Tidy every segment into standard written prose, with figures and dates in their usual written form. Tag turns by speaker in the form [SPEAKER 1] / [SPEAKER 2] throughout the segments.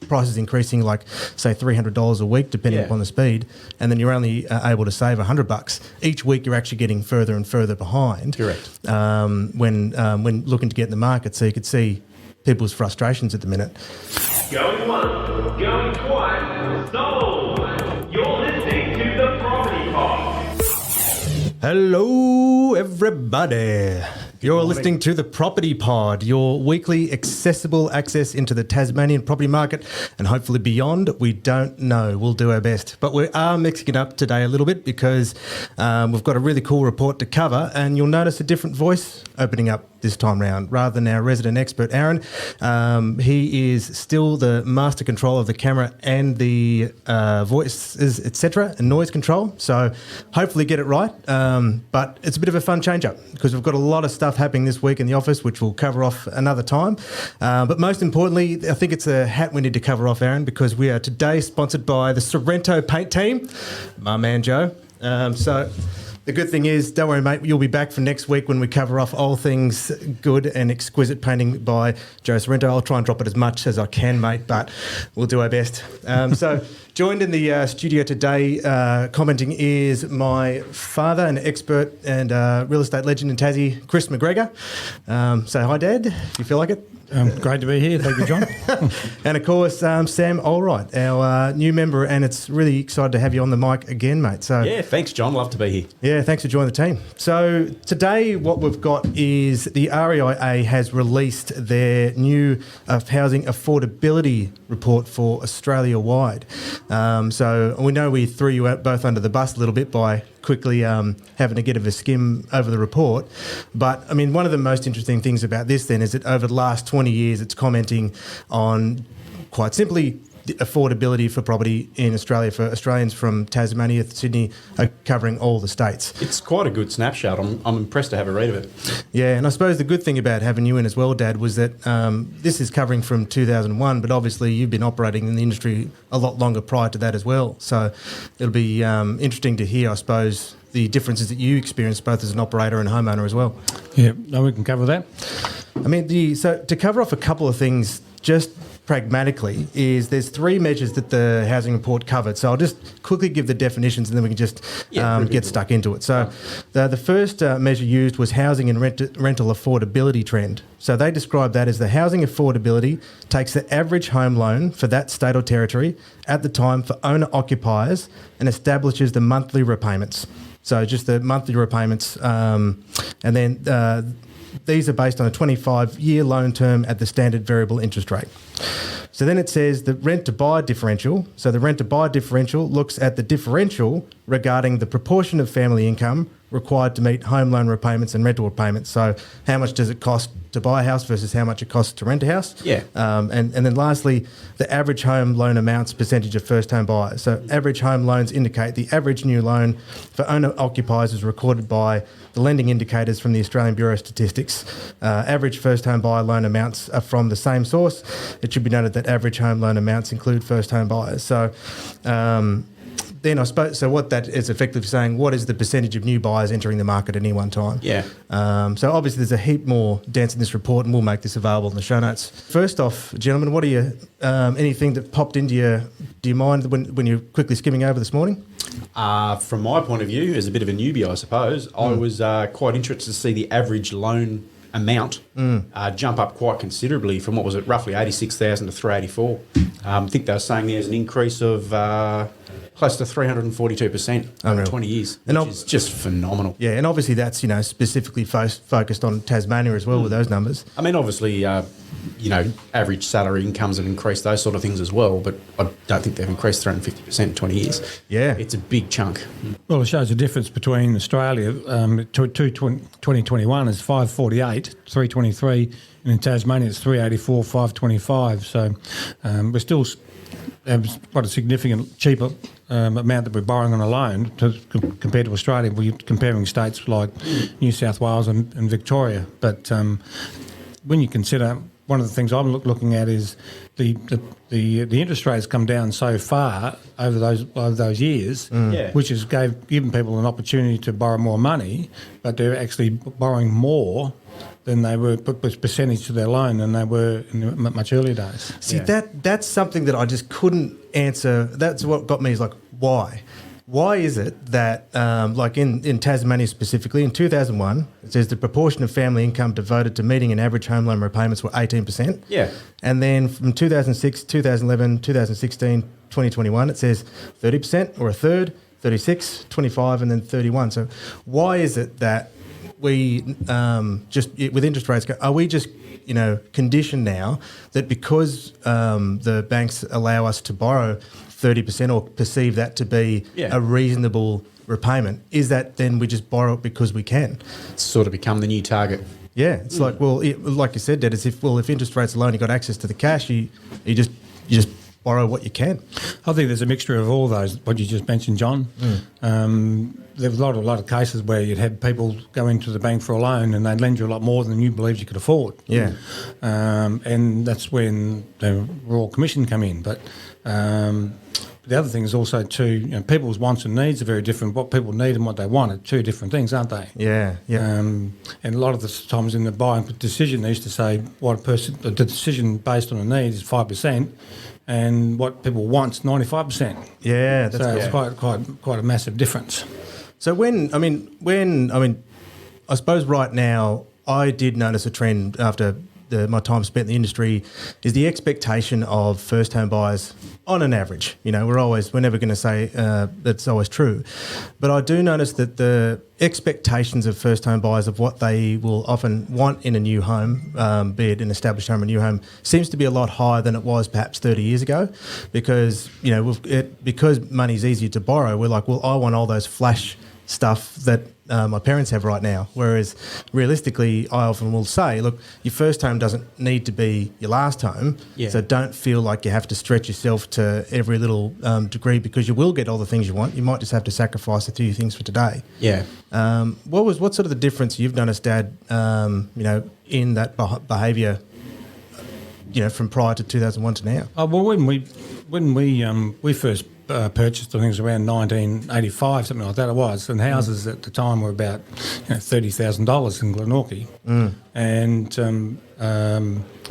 [SPEAKER 1] prices increasing like, say, $300 a week, depending upon the speed, and then you're only able to save $100. Each week you're actually getting further and further behind.
[SPEAKER 2] Correct.
[SPEAKER 1] When looking to get in the market. So you could see people's frustrations at the minute.
[SPEAKER 3] Going once, going twice, sold. You're listening to the Property Pod.
[SPEAKER 1] Hello, everybody. You're listening to the Property Pod, your weekly accessible access into the Tasmanian property market and hopefully beyond. We don't know. We'll do our best. But we are mixing it up today a little bit because we've got a really cool report to cover, and you'll notice a different voice opening up this time round. Rather than our resident expert, Aaron, he is still the master control of the camera and the voices, etc., and noise control. So hopefully get it right. But it's a bit of a fun change-up because we've got a lot of stuff happening this week in the office, which we'll cover off another time. But most importantly, I think it's a hat we need to cover off, Aaron, because we are today sponsored by the Sorrento Paint Team, my man Joe. So the good thing is, don't worry, mate, you'll be back for next week when we cover off all things good and exquisite painting by Joe Sorrento. I'll try and drop it as much as I can, mate, but we'll do our best. So joined in the studio today, commenting is my father, an expert and real estate legend in Tassie, Chris McGregor. Say hi, Dad, if you feel like it.
[SPEAKER 4] Great to be here. Thank you, John.
[SPEAKER 1] And, of course, Sam Allwright, our new member, and it's really excited to have you on the mic again, mate. So
[SPEAKER 2] yeah, thanks, John. Love to be here.
[SPEAKER 1] Yeah, thanks for joining the team. So today what we've got is the REIA has released their new housing affordability report for Australia-wide. So we know we threw you out both under the bus a little bit by quickly having to get a skim over the report. But, I mean, one of the most interesting things about this then is that over the last 20 years it's commenting on, quite simply, the affordability for property in Australia for Australians from Tasmania to Sydney, covering all the states.
[SPEAKER 2] It's quite a good snapshot. I'm impressed to have a read of it.
[SPEAKER 1] Yeah, and I suppose the good thing about having you in as well, Dad, was that this is covering from 2001, but obviously you've been operating in the industry a lot longer prior to that as well. So it'll be interesting to hear, I suppose, the differences that you experienced both as an operator and homeowner as well.
[SPEAKER 4] Yeah, no, we can cover that.
[SPEAKER 1] I mean, so to cover off a couple of things, just pragmatically, is there's three measures that the housing report covered. So I'll just quickly give the definitions and then we can just get stuck into it. So the first measure used was housing and rental affordability trend. So they describe that as the housing affordability takes the average home loan for that state or territory at the time for owner-occupiers and establishes the monthly repayments. So just the monthly repayments, and then these are based on a 25-year loan term at the standard variable interest rate. So then it says the rent-to-buy differential. So the rent-to-buy differential looks at the differential regarding the proportion of family income required to meet home loan repayments and rental repayments. So how much does it cost to buy a house versus how much it costs to rent a house?
[SPEAKER 2] Yeah.
[SPEAKER 1] And then lastly, the average home loan amounts percentage of first home buyers. So average home loans indicate the average new loan for owner occupiers is recorded by the lending indicators from the Australian Bureau of Statistics. Average first home buyer loan amounts are from the same source. It should be noted that average home loan amounts include first home buyers. So then I suppose, so what that is effectively saying, what is the percentage of new buyers entering the market at any one time?
[SPEAKER 2] Yeah.
[SPEAKER 1] So obviously there's a heap more dense in this report and we'll make this available in the show notes. First off, gentlemen, what are you, anything that popped into your, do you mind when you're quickly skimming over this morning?
[SPEAKER 2] From my point of view, as a bit of a newbie, I suppose, I was quite interested to see the average loan amount jump up quite considerably from what was it, roughly 86,000 to 384. I think they were saying there's an increase of close to 342% over 20 years, which is just phenomenal.
[SPEAKER 1] Yeah, and obviously that's, specifically focused on Tasmania as well with those numbers.
[SPEAKER 2] I mean, obviously, average salary incomes have increased, those sort of things as well, but I don't think they've increased 350% in 20 years.
[SPEAKER 1] Yeah.
[SPEAKER 2] It's a big chunk.
[SPEAKER 4] Well, it shows the difference between Australia, 2021 is 548, 323, and in Tasmania it's 384, 525. So we're still have quite a significant cheaper amount that we're borrowing on a loan compared to Australia. We're comparing states like New South Wales and Victoria. But when you consider, one of the things I'm looking at is the interest rates come down so far over those years, which has given people an opportunity to borrow more money, but they're actually borrowing more than they were, but was percentage to their loan than they were in the much earlier days.
[SPEAKER 1] See, that's something that I just couldn't answer. That's what got me is like, why? Why is it that, like in Tasmania specifically, in 2001, it says the proportion of family income devoted to meeting an average home loan repayments were 18%.
[SPEAKER 2] Yeah.
[SPEAKER 1] And then from 2006, 2011, 2016, 2021, it says 30% or a third, 36, 25, and then 31. So why is it that we with interest rates, are we just conditioned now that because the banks allow us to borrow 30% or perceive that to be a reasonable repayment, is that then we just borrow it because we can?
[SPEAKER 2] It's sort of become the new target.
[SPEAKER 1] Yeah, it's like, well, like you said, Dad, it's if interest rates are low and you've got access to the cash, you just borrow what you can.
[SPEAKER 4] I think there's a mixture of all those, what you just mentioned, John. There was a lot of cases where you'd had people go into the bank for a loan and they'd lend you a lot more than you believed you could afford.
[SPEAKER 1] Yeah.
[SPEAKER 4] And that's when the Royal Commission come in. But the other thing is also too, people's wants and needs are very different. What people need and what they want are two different things, aren't they?
[SPEAKER 1] Yeah, yeah.
[SPEAKER 4] And a lot of the times in the buying decision, they used to say the decision based on a need is 5%, and what people want's 95%.
[SPEAKER 1] Yeah, that's
[SPEAKER 4] it's quite a massive difference.
[SPEAKER 1] So I suppose right now I did notice a trend after my time spent in the industry is the expectation of first home buyers on an average. We're never going to say that's always true, but I do notice that the expectations of first home buyers of what they will often want in a new home, be it an established home or a new home, seems to be a lot higher than it was perhaps 30 years ago, because because money's easier to borrow. We're like, well, I want all those flash stuff that my parents have right now. Whereas realistically, I often will say, look, your first home doesn't need to be your last home. Yeah. So don't feel like you have to stretch yourself to every little degree, because you will get all the things you want. You might just have to sacrifice a few things for today.
[SPEAKER 2] Yeah.
[SPEAKER 1] What's sort of the difference you've noticed, Dad, in that behaviour, from prior to 2001 to now?
[SPEAKER 4] Well, when we first purchased, I think it was around 1985, something like that it was, and houses at the time were about $30,000 in Glenorchy, and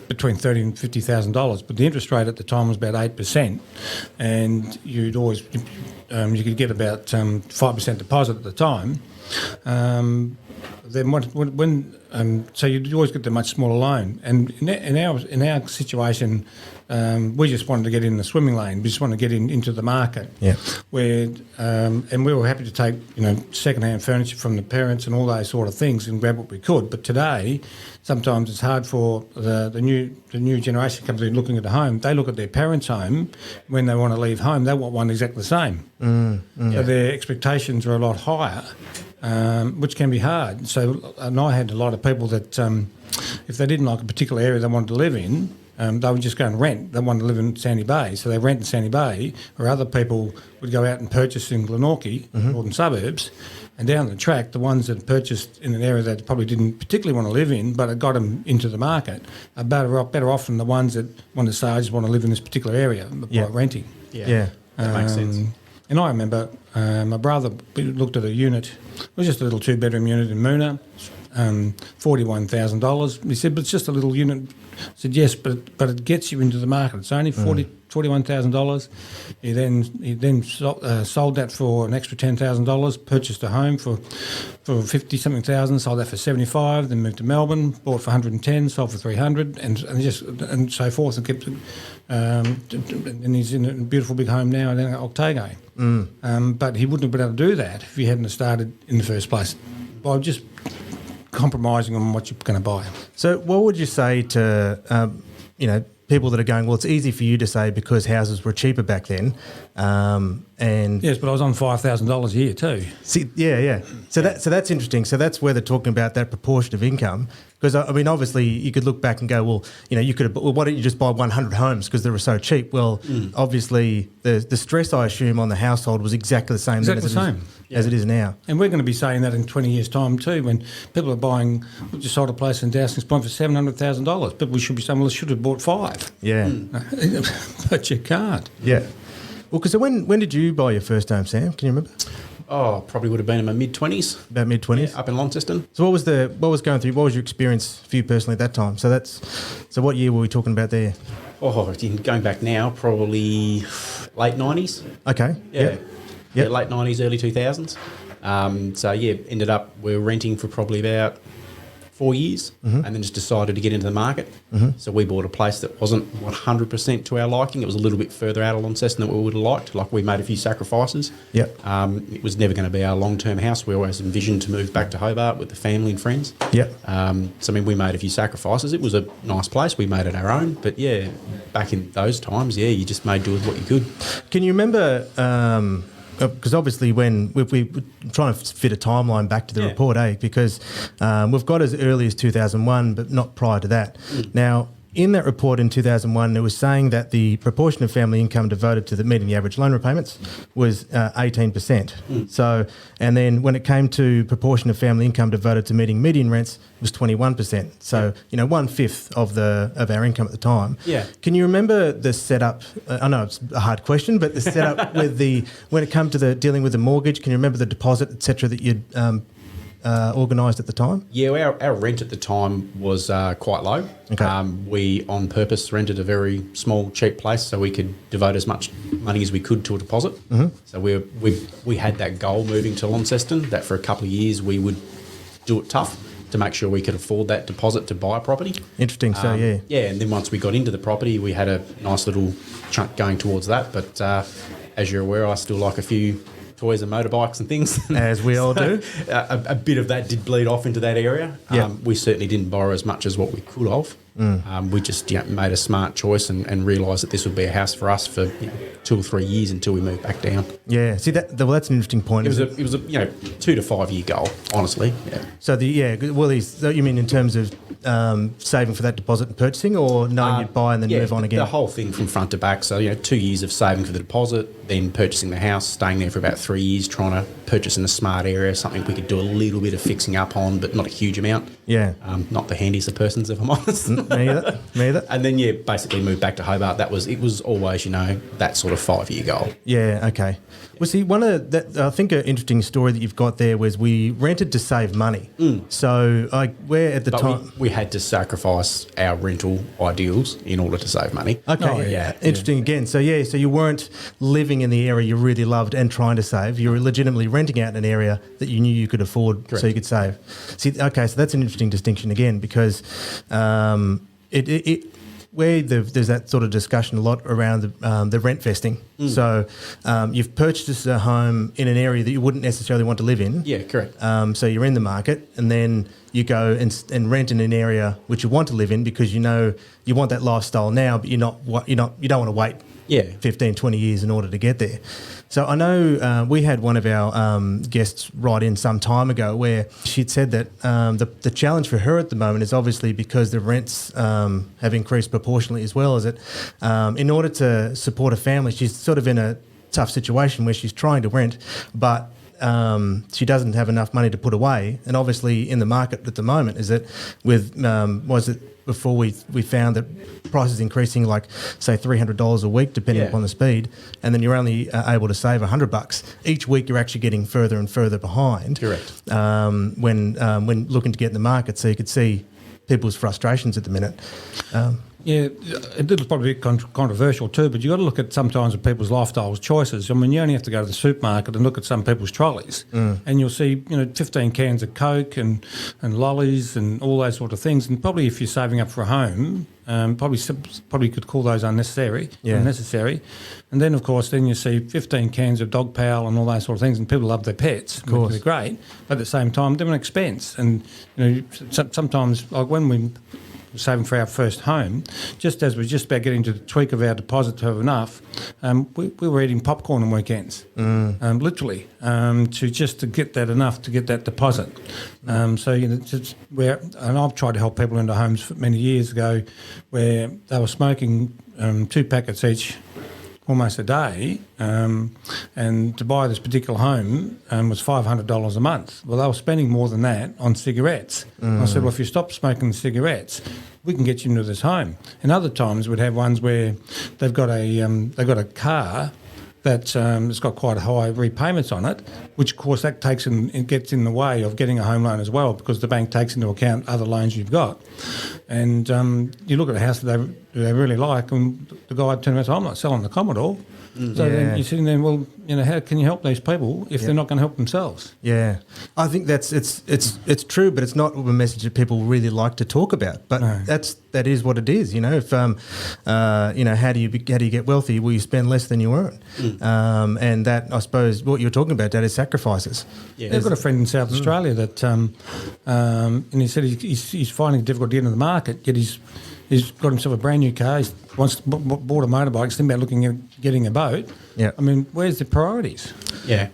[SPEAKER 4] between $30,000 and $50,000. But the interest rate at the time was about 8%, and you'd always you could get about 5% deposit at the time. Then so you'd always get the much smaller loan, and in our situation, we just wanted to get in the swimming lane. We just wanted to get into the market.
[SPEAKER 1] Yeah.
[SPEAKER 4] Where and we were happy to take second-hand furniture from the parents and all those sort of things and grab what we could. But today, sometimes it's hard for the new generation comes in looking at a home. They look at their parents' home when they want to leave home. They want one exactly the same. So their expectations are a lot higher, which can be hard. So, and I had a lot of people that if they didn't like a particular area they wanted to live in, they would just go and rent. They wanted to live in Sandy Bay, so they rent in Sandy Bay, or other people would go out and purchase in Glenorchy, northern suburbs, and down the track, the ones that purchased in an area that probably didn't particularly want to live in, but it got them into the market, are better off than the ones that want to say, I just want to live in this particular area by renting.
[SPEAKER 2] Yeah. That makes sense.
[SPEAKER 4] And I remember my brother looked at a unit. It was just a little two-bedroom unit in Moona, $41,000. He said, but it's just a little unit. I said, yes, but it gets you into the market. It's only $41,000. He then sold that for an extra $10,000, purchased a home for 50-something thousand, sold that for 75, then moved to Melbourne, bought for 110, sold for 300, and so forth, and kept. And he's in a beautiful big home now in Otago. But he wouldn't have been able to do that if he hadn't started in the first place by just compromising on what you're going to buy.
[SPEAKER 1] So what would you say to, people that are going, well, it's easy for you to say because houses were cheaper back then. And
[SPEAKER 4] yes, but I was on $5,000 a year too.
[SPEAKER 1] See, yeah. So that's interesting. So that's where they're talking about that proportion of income. Because, I mean, obviously you could look back and go, well, you could have, well, why don't you just buy 100 homes because they were so cheap? Well, obviously the stress, I assume, on the household was exactly the same as it is now.
[SPEAKER 4] And we're going to be saying that in 20 years' time too, when people are buying, we just sold a place in Dowson's Point for $700,000. People should be saying, well, I should have bought 5.
[SPEAKER 1] Yeah.
[SPEAKER 4] But you can't.
[SPEAKER 1] Yeah. Well, because when did you buy your first home, Sam? Can you remember?
[SPEAKER 2] Probably would have been in my mid-20s.
[SPEAKER 1] About mid-20s?
[SPEAKER 2] Up in Launceston.
[SPEAKER 1] So what was your experience for you personally at that time? So what year were we talking about there?
[SPEAKER 2] Going back now, probably late 90s.
[SPEAKER 1] Okay.
[SPEAKER 2] Yeah.
[SPEAKER 1] Yep.
[SPEAKER 2] Late 90s, early 2000s. Ended up, we were renting for probably about 4 years and then just decided to get into the market. So we bought a place that wasn't 100% to our liking. It was a little bit further out of Launceston than we would have liked. Like, we made a few sacrifices.
[SPEAKER 1] Yep.
[SPEAKER 2] It was never going to be our long-term house. We always envisioned to move back to Hobart with the family and friends.
[SPEAKER 1] Yep.
[SPEAKER 2] We made a few sacrifices. It was a nice place. We made it our own. But, yeah, back in those times, you just made do with what you could.
[SPEAKER 1] Can you remember... because obviously when we're trying to fit a timeline back to the report, because we've got as early as 2001, but not prior to that. Now, in that report in 2001, it was saying that the proportion of family income devoted to meeting the average loan repayments was 18%. So, and then when it came to proportion of family income devoted to meeting median rents, it was 21%. So, 1/5 of our income at the time.
[SPEAKER 2] Yeah.
[SPEAKER 1] Can you remember the setup? I know it's a hard question, but the setup when it came to dealing with the mortgage, can you remember the deposit, etc., that you'd organised at the time?
[SPEAKER 2] Yeah, our rent at the time was quite low.
[SPEAKER 1] Okay.
[SPEAKER 2] We, on purpose, rented a very small, cheap place so we could devote as much money as we could to a deposit. So we had that goal moving to Launceston, that for a couple of years we would do it tough to make sure we could afford that deposit to buy a property.
[SPEAKER 1] Interesting. So, yeah.
[SPEAKER 2] Yeah, and then once we got into the property, we had a nice little chunk going towards that. But as you're aware, I still like a few toys and motorbikes and things.
[SPEAKER 1] As we all do.
[SPEAKER 2] A bit of that did bleed off into that area.
[SPEAKER 1] Yep.
[SPEAKER 2] We certainly didn't borrow as much as what we could have. We just made a smart choice and realised that this would be a house for us for 2 or 3 years until we moved back down.
[SPEAKER 1] Yeah, see that's an interesting point.
[SPEAKER 2] It was a 2 to 5 year goal, honestly. Yeah.
[SPEAKER 1] So you mean in terms of saving for that deposit and purchasing, or knowing you'd buy and then move on again?
[SPEAKER 2] The whole thing from front to back. So 2 years of saving for the deposit, then purchasing the house, staying there for about 3 years, trying to purchase in a smart area, something we could do a little bit of fixing up on, but not a huge amount.
[SPEAKER 1] Yeah.
[SPEAKER 2] Not the handiest of persons, if I'm honest.
[SPEAKER 1] Me either.
[SPEAKER 2] And then basically moved back to Hobart. It was always that sort of 5 year goal.
[SPEAKER 1] Yeah. Okay. Well, see, one of that I think an interesting story that you've got there was we rented to save money. So we're at the time
[SPEAKER 2] we had to sacrifice our rental ideals in order to save money.
[SPEAKER 1] Okay. Interesting again. So so you weren't living in the area you really loved and trying to save. You were legitimately renting out an area that you knew you could afford. Correct. So you could save. See, okay, so that's an interesting distinction again, because there's that sort of discussion a lot around the rent vesting. So you've purchased a home in an area that you wouldn't necessarily want to live in.
[SPEAKER 2] Yeah, correct.
[SPEAKER 1] So you're in the market, and then you go and rent in an area which you want to live in because you want that lifestyle now, but you don't want to wait 15, 20 years in order to get there. So I know we had one of our guests write in some time ago where she'd said that the challenge for her at the moment is obviously because the rents have increased proportionally as well as it. In order to support a family, she's sort of in a tough situation where she's trying to rent, but she doesn't have enough money to put away. And obviously in the market at the moment is that before we found that prices increasing like say $300 a week depending upon the speed, and then you're only able to save $100 each week. You're actually getting further and further behind.
[SPEAKER 2] Correct.
[SPEAKER 1] When looking to get in the market, so you could see people's frustrations at the minute.
[SPEAKER 4] It is probably a bit controversial too, but you've got to look at sometimes at people's lifestyle choices. I mean, you only have to go to the supermarket and look at some people's trolleys, and you'll see 15 cans of Coke and lollies and all those sort of things. And probably if you're saving up for a home, probably could call those unnecessary. And then, of course, you see 15 cans of Dog Pal and all those sort of things, and people love their pets. Of course. They're great, but at the same time, they're an expense. And sometimes, like when we saving for our first home, just as we're just about getting to the tweak of our deposit to have enough, we were eating popcorn on weekends, literally, to get that enough to get that deposit. And I've tried to help people into homes for many years ago where they were smoking 2 packets each almost a day, and to buy this particular home was $500 a month. Well, they were spending more than that on cigarettes. I said, well, if you stop smoking cigarettes, we can get you into this home. And other times we'd have ones where they've got a car that it's got quite high repayments on it, which of course that takes and gets in the way of getting a home loan as well, because the bank takes into account other loans you've got. And you look at a house that they really like, and the guy turned around and said, I'm not selling the Commodore. So then you're sitting there, well, how can you help these people if they're not going to help themselves?
[SPEAKER 1] Yeah, I think it's true, but it's not a message that people really like to talk about. But that is what it is. If how do you get wealthy? Well, you spend less than you earn, and that, I suppose, what you're talking about, that is sacrifices.
[SPEAKER 4] Yeah. I've got a friend in South Australia that, and he said he's finding it difficult to get into the market, yet he's got himself a brand new car. He's bought a motorbike. He's thinking about looking at getting a boat.
[SPEAKER 1] Yeah.
[SPEAKER 4] I mean, where's the priorities?
[SPEAKER 2] Yeah.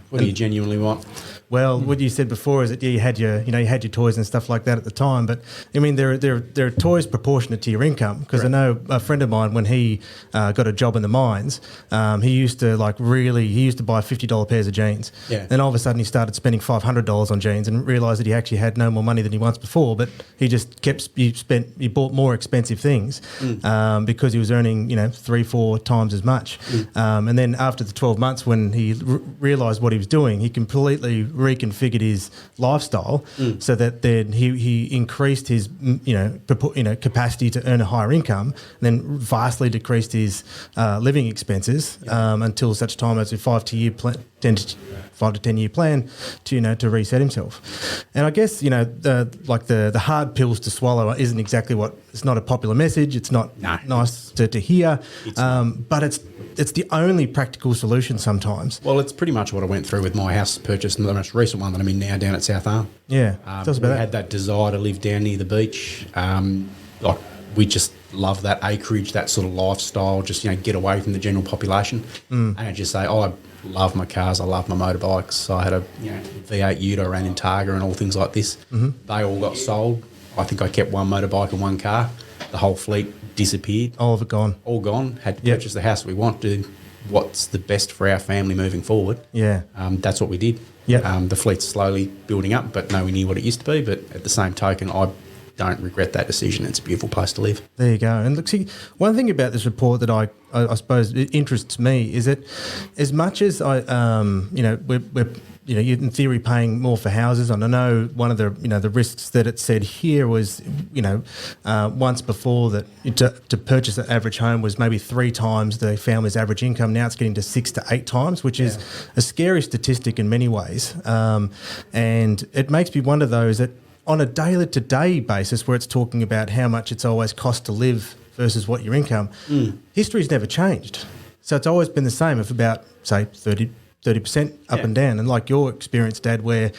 [SPEAKER 2] What do you genuinely want?
[SPEAKER 1] Well, what you said before is that you had your toys and stuff like that at the time, but I mean there are toys proportionate to your income, because I know a friend of mine, when he got a job in the mines, he used to buy $50 pairs of jeans.
[SPEAKER 2] Yeah.
[SPEAKER 1] Then all of a sudden he started spending $500 on jeans and realised that he actually had no more money than he once before, but he just he bought more expensive things because he was earning 3-4 times as much. And then after the 12 months, when he realised what he was doing, he completely reconfigured his lifestyle so that then he increased his capacity to earn a higher income, and then vastly decreased his living expenses until such time as a 5 to 10 year plan to reset himself. And I guess the hard pills to swallow isn't exactly it's not a popular message. It's not nice to hear, but it's the only practical solution sometimes.
[SPEAKER 2] Well, it's pretty much what I went through with my house purchase, and the most recent one that I'm in now down at South Arm.
[SPEAKER 1] Yeah, tell us about that.
[SPEAKER 2] We had that desire to live down near the beach. We just love that acreage, that sort of lifestyle, just get away from the general population. And I just say, I love my cars, I love my motorbikes. I had a V8 Ute I ran in Targa and all things like this. They all got sold. I think I kept one motorbike and one car. The whole fleet disappeared.
[SPEAKER 1] All of it gone.
[SPEAKER 2] All gone. Had to purchase the house we wanted. What's the best for our family moving forward? Yeah. That's what we did. Yeah. The fleet's slowly building up, but nowhere near what it used to be. But at the same token, I don't regret that decision. It's a beautiful place to live.
[SPEAKER 1] There you go. And look, see, one thing about this report that I suppose it interests me is that as much as we're in theory paying more for houses, and I know one of the risks that it said here was once before that to purchase an average home was maybe 3 times the family's average income. Now it's getting to 6 to 8 times, which is a scary statistic in many ways, and it makes me wonder those that on a day-to-day basis, where it's talking about how much it's always cost to live versus what your income, history's never changed. So it's always been the same of about, say, 30% up and down. And like your experience, Dad, where,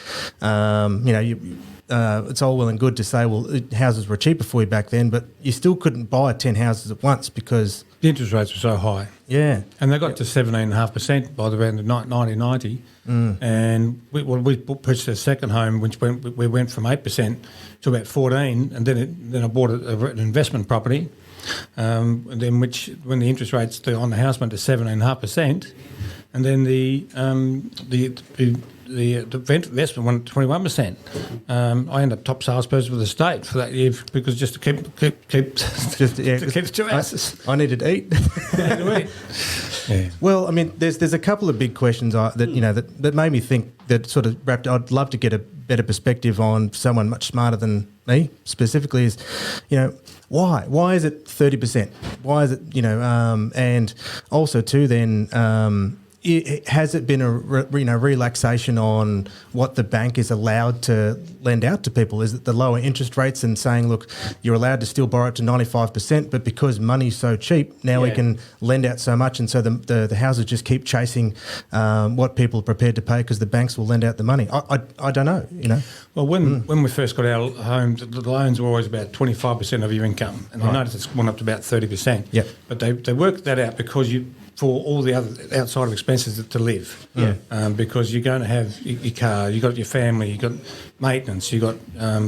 [SPEAKER 1] it's all well and good to say, well, houses were cheaper for you back then, but you still couldn't buy 10 houses at once because
[SPEAKER 4] the interest rates were so high. Yeah. And they got to 17.5% by the around 1990. And we purchased a second home, which we went from 8% to about 14%, and then I bought an investment property, and then when the interest rates on the house went to 7.5%, and then the investment went to 21%. I ended up top salesperson for the state for that year because just to keep the 2 houses.
[SPEAKER 1] I needed to eat. Yeah. Well, I mean, there's a couple of big questions that made me think that sort of wrapped. I'd love to get a better perspective on someone much smarter than me. Specifically, is why is it 30%? Why is it and also too then. Has it been a relaxation on what the bank is allowed to lend out to people? Is it the lower interest rates and saying, look, you're allowed to still borrow up to 95%, but because money's so cheap, now we can lend out so much, and so the houses just keep chasing what people are prepared to pay because the banks will lend out the money. I don't know,
[SPEAKER 4] Well, when we first got our homes, the loans were always about 25% of your income, and I noticed it's gone up to about 30%.
[SPEAKER 1] Yeah.
[SPEAKER 4] But they worked that out because for all the other outside of expenses to live. Because you're going to have your car, you got your family, you got maintenance, you got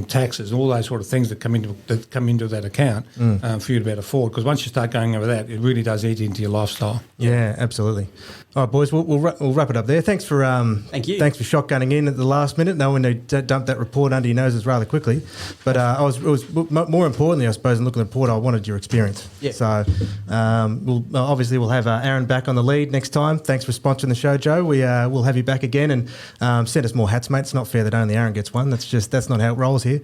[SPEAKER 4] taxes, all those sort of things that come into that account for you to be able to afford. Because once you start going over that, it really does eat into your lifestyle.
[SPEAKER 1] Yeah, absolutely. All right, boys, we'll wrap it up there. Thanks for
[SPEAKER 2] thank you.
[SPEAKER 1] Thanks for shotgunning in at the last minute, knowing they dumped that report under your noses rather quickly. But it was more importantly, I suppose, in looking at the report, I wanted your experience. Yeah. So we'll have Aaron Aaron back on the lead next time. Thanks for sponsoring the show, Joe. We'll have you back again, and send us more hats, mate. It's not fair that only Aaron gets one. That's not how it rolls here.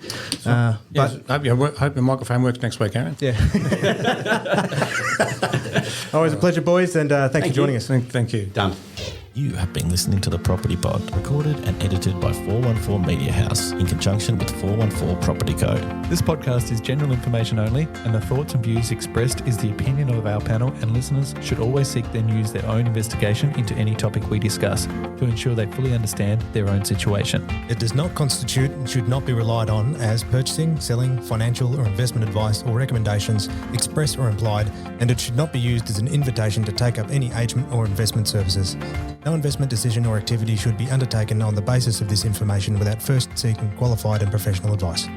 [SPEAKER 4] Yes, hope your microphone works next week, Aaron.
[SPEAKER 1] Yeah. Always a pleasure, boys, and thanks for joining us.
[SPEAKER 4] Thank you.
[SPEAKER 2] Done.
[SPEAKER 5] You have been listening to The Property Pod, recorded and edited by 414 Media House in conjunction with 414 Property Code.
[SPEAKER 6] This podcast is general information only, and the thoughts and views expressed is the opinion of our panel, and listeners should always seek then use their own investigation into any topic we discuss to ensure they fully understand their own situation.
[SPEAKER 1] It does not constitute and should not be relied on as purchasing, selling, financial or investment advice or recommendations, express or implied, and it should not be used as an invitation to take up any agent or investment services. No investment decision or activity should be undertaken on the basis of this information without first seeking qualified and professional advice.